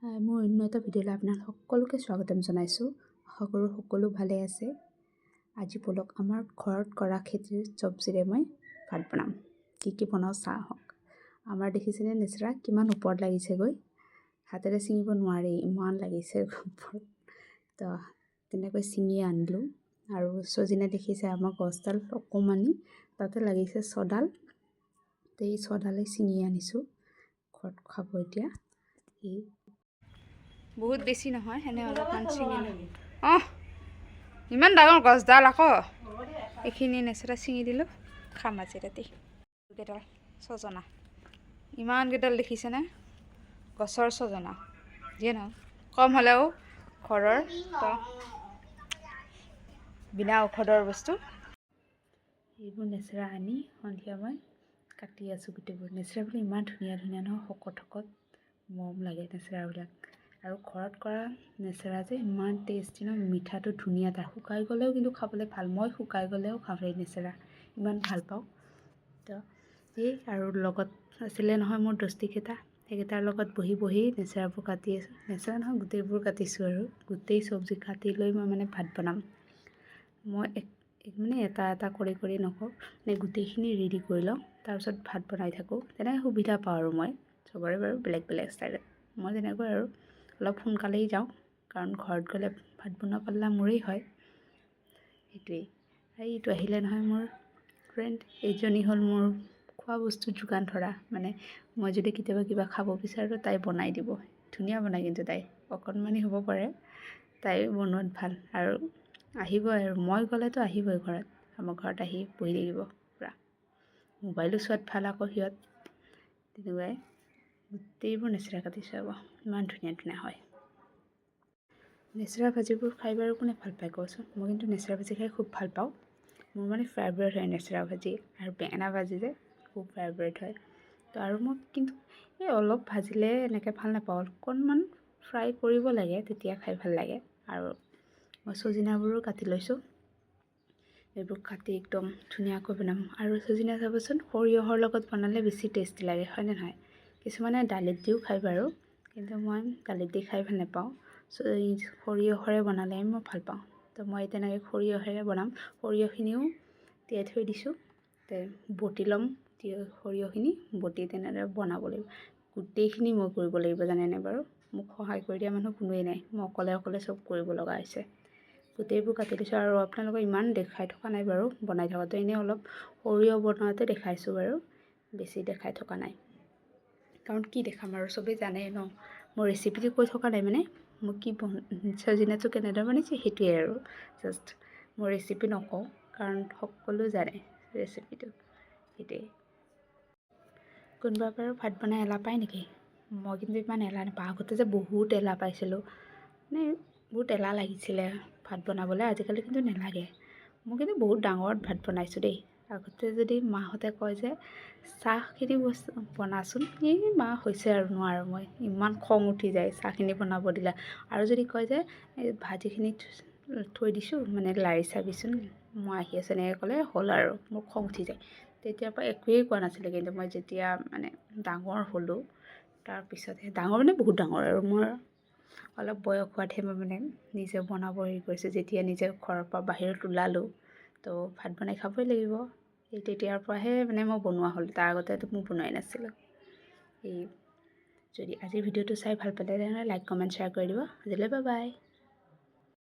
মোৰ অন্য এটা ভিডিঅ'লৈ আপোনাক সকলোকে স্বাগতম জনাইছোঁ। আশা কৰোঁ সকলো ভালে আছে। আজি বলক আমাৰ ঘৰত কৰা খেতিৰ চব্জিৰে মই ভাত বনাম। কি বনাওঁ চাওঁ আহক। আমাৰ দেখিছেনে নেচেৰা কিমান ওপৰত লাগিছেগৈ, হাতেৰে ছিঙিব নোৱাৰি, ইমান লাগিছে ওপৰত। তো তেনেকৈ ছিঙি আনিলোঁ। আৰু চজিনা দেখিছে আমাৰ গছডাল অকণমানি, তাতে লাগিছে ছডাল। তো এই ছডালেই ছিঙি আনিছোঁ, ঘৰত খাব এতিয়া। বহুত বেছি নহয়, এনে অলপমান ছিঙিলোঁ। ইমান ডাঙৰ গছডাল আকৌ এইখিনি নেচেৰা ছিঙি দিলোঁ, খাম আজি ৰাতি। কেইডাল ছজনা, ইমানকেইডাল দেখিছেনে গছৰ ছজনা। যিয়ে নহয় কম হ'লেও ঘৰৰ, তো বিনা ঔষধৰ বস্তু। এইবোৰ নেচেৰা আনি সন্ধিয়া মই কাটি আছোঁ গোটেইবোৰ। নেচেৰাবোৰ ইমান ধুনীয়া ধুনীয়া নহয়, শকত শকত, মৰম লাগে নেচেৰাবিলাক। আৰু ঘৰত কৰা নেচেৰা যে ইমান টেষ্টি ন, মিঠাটো ধুনীয়া, তাৰ শুকাই গ'লেও কিন্তু খাবলৈ ভাল। মই শুকাই গ'লেও খাওঁ এই নেচেৰা, ইমান ভাল পাওঁ। তো এই আৰু লগত আছিলে নহয় মোৰ দস্তিকেইটা, সেইকেইটাৰ লগত বহি বহি নেচেৰাবোৰ কাটি আছোঁ। নেচেৰা নহয়, গোটেইবোৰ কাটিছোঁ আৰু গোটেই চব্জি কাটি লৈ মই মানে ভাত বনাম। মই মানে এটা এটা কৰি নকওঁ, মানে গোটেইখিনি ৰেডি কৰি লওঁ, তাৰপিছত ভাত বনাই থাকোঁ। তেনেকৈ সুবিধা পাওঁ আৰু মই চবৰে বাৰু বেলেগ বেলেগ ষ্টাইলত। মই তেনেকৈ আৰু অলপ সোনকালেই যাওঁ, কাৰণ ঘৰত গ'লে ভাত বনোৱা পাল্লা মোৰেই হয়। সেইটোৱেই। এইটো আহিলে নহয় মোৰ ফ্ৰেণ্ড, এইজনী হ'ল মোৰ খোৱা বস্তু যোগান ধৰা। মানে মই যদি কেতিয়াবা কিবা খাব বিচাৰোঁ, তাই বনাই দিব। ধুনীয়া বনায় কিন্তু তাই, অকণমানি হ'ব পাৰে, তাই বনোৱাত ভাল। আৰু আহিবই, আৰু মই গ'লেতো আহিবই ঘৰত, আমাৰ ঘৰত আহি বহি থাকিব পূৰা। মোবাইলো চোৱাত ভাল আকৌ সিহঁত, তেনেকুৱাই। গোটেইবোৰ নেচেৰা কাটিছোঁ আকৌ, ইমান ধুনীয়া ধুনীয়া হয়। নেচেৰা ভাজিবোৰ খাই বাৰু কোনে ভাল পায় কওকচোন। মই কিন্তু নেচেৰা ভাজি খাই খুব ভাল পাওঁ। মোৰ মানে ফেভৰেট হয় নেচেৰা ভাজি, আৰু বেঙেনা ভাজি যে খুব ফেভৰেট হয়। তো আৰু মই কিন্তু এই অলপ ভাজিলে এনেকৈ ভাল নাপাওঁ, অকণমান ফ্ৰাই কৰিব লাগে, তেতিয়া খাই ভাল লাগে। আৰু মই চজিনাবোৰো কাটি লৈছোঁ, এইবোৰ কাটি একদম ধুনীয়াকৈ বনাম। আৰু চজিনা চাবচোন সৰিয়হৰ লগত বনালে বেছি টেষ্টি লাগে, হয়নে নহয়? কিছুমানে দালিত দিও খায় বাৰু, কিন্তু মই দালিত দি খাই ভাল নাপাওঁ। সৰিয়হৰে বনালে মই ভাল পাওঁ। তো মই তেনেকৈ সৰিয়হেৰে বনাম। সৰিয়হখিনিও তিয়াই থৈ দিছোঁ, বটি ল'ম সৰিয়হখিনি, বটি তেনেদৰে বনাব লাগিব। গোটেইখিনি মই কৰিব লাগিব, জানেনে বাৰু? মোক সহায় কৰি দিয়া মানুহ কোনোৱেই নাই, মই অকলে চব কৰিব লগা হৈছে। গোটেইবোৰ কাটি দিছোঁ। আৰু আপোনালোকক ইমান দেখাই থকা নাই বাৰু বনাই থকাটো, এনেই অলপ সৰিয়হ বনোৱাতে দেখাইছোঁ বাৰু, বেছি দেখাই থকা নাই। কাৰণ কি দেখাম আৰু, চবেই জানেই ন। মোৰ ৰেচিপিটো কৈ থকা নাই, মানে মই কি চজিনাটো কেনেদৰে বনাইছোঁ সেইটোৱে আৰু। জাষ্ট মোৰ ৰেচিপি নকওঁ, কাৰণ সকলো জানে ৰেচিপিটো, সেইটোৱে। কোনোবা বাৰু ভাত বনাই এলাহ পায় নেকি? মই কিন্তু ইমান এলাহ নাপাওঁ। আগতে যে বহুত এলাহ পাইছিলোঁ, মানে বহুত এলাহ লাগিছিলে ভাত বনাবলৈ। আজিকালি কিন্তু নালাগে। মই কিন্তু বহুত ডাঙৰত ভাত বনাইছোঁ দেই। আগতে যদি মাহঁতে কয় যে চাহখিনি বস্তু বনাচোন, এই মা হৈছে আৰু নোৱাৰোঁ মই, ইমান খং উঠি যায় চাহখিনি বনাব দিলে। আৰু যদি কয় যে এই ভাজিখিনি থৈ দিছোঁ, মানে লাৰি চাবিচোন, মই আহি আছোঁ, এনেকৈ ক'লে হ'ল আৰু মোৰ খং উঠি যায়। তেতিয়াৰ পৰা একোৱেই কোৱা নাছিলে। কিন্তু মই যেতিয়া মানে ডাঙৰ হ'লোঁ, তাৰপিছতহে, ডাঙৰ মানে বহুত ডাঙৰ আৰু, মোৰ অলপ বয়স হোৱাতহে মই মানে নিজে বনাব হেৰি কৰিছোঁ। যেতিয়া নিজে ঘৰৰ পৰা বাহিৰত ওলালোঁ, তো ভাত বনাই খাবই লাগিব। এই তেতিয়াৰ পৰাহে মানে মই বনোৱা হ'ল, তাৰ আগতেতো মই বনোৱাই নাছিলোঁ। এই যদি আজিৰ ভিডিঅ'টো চাই ভাল পালে, তেনেহ'লে লাইক কমেণ্ট শ্বেয়াৰ কৰি দিব। আজিলৈ বাই বাই।